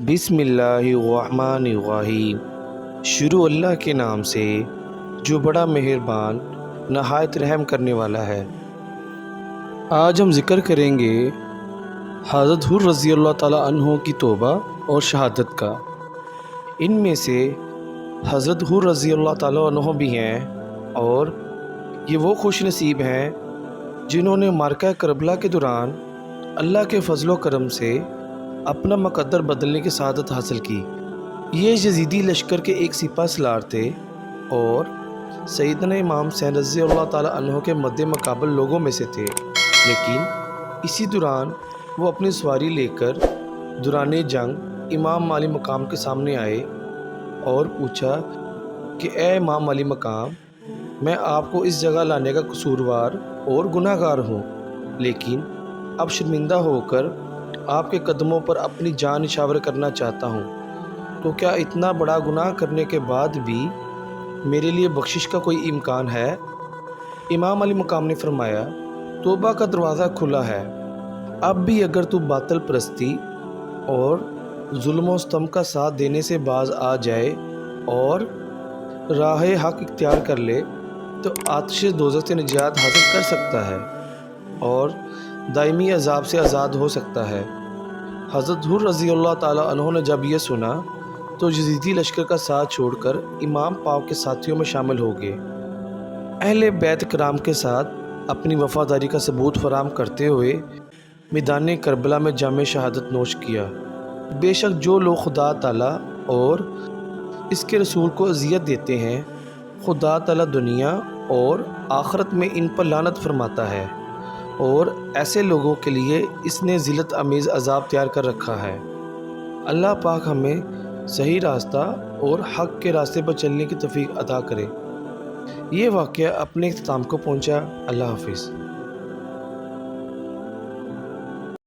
بسم اللہ الرحمن الرحیم۔ شروع اللہ کے نام سے جو بڑا مہربان نہایت رحم کرنے والا ہے۔ آج ہم ذکر کریں گے حضرت حر رضی اللہ تعالیٰ عنہ کی توبہ اور شہادت کا۔ ان میں سے حضرت حر رضی اللہ تعالیٰ عنہ بھی ہیں، اور یہ وہ خوش نصیب ہیں جنہوں نے معرکہ کربلا کے دوران اللہ کے فضل و کرم سے اپنا مقدر بدلنے کی سعادت حاصل کی۔ یہ یزیدی لشکر کے ایک سپہ سالار تھے اور سیدنا امام حسین رضی اللہ تعالیٰ عنہ کے مد مقابل لوگوں میں سے تھے، لیکن اسی دوران وہ اپنی سواری لے کر دوران جنگ امام علی مقام کے سامنے آئے اور پوچھا کہ اے امام علی مقام، میں آپ کو اس جگہ لانے کا قصوروار اور گناہ گار ہوں، لیکن اب شرمندہ ہو کر آپ کے قدموں پر اپنی جان نچھاور کرنا چاہتا ہوں، تو کیا اتنا بڑا گناہ کرنے کے بعد بھی میرے لیے بخشش کا کوئی امکان ہے؟ امام علی مقام نے فرمایا، توبہ کا دروازہ کھلا ہے، اب بھی اگر تو باطل پرستی اور ظلم و ستم کا ساتھ دینے سے باز آ جائے اور راہ حق اختیار کر لے تو آتش دوزخ سے نجات حاصل کر سکتا ہے اور دائمی عذاب سے آزاد ہو سکتا ہے۔ حضرت حر رضی اللہ تعالیٰ عنہ نے جب یہ سنا تو یزیدی لشکر کا ساتھ چھوڑ کر امام پاک کے ساتھیوں میں شامل ہو گئے۔ اہل بیت کرام کے ساتھ اپنی وفاداری کا ثبوت فراہم کرتے ہوئے میدان کربلا میں جام شہادت نوش کیا۔ بے شک جو لوگ خدا تعالیٰ اور اس کے رسول کو اذیت دیتے ہیں، خدا تعالیٰ دنیا اور آخرت میں ان پر لعنت فرماتا ہے، اور ایسے لوگوں کے لیے اس نے ذلت امیز عذاب تیار کر رکھا ہے۔ اللہ پاک ہمیں صحیح راستہ اور حق کے راستے پر چلنے کی توفیق عطا کرے۔ یہ واقعہ اپنے اختتام کو پہنچا۔ اللہ حافظ۔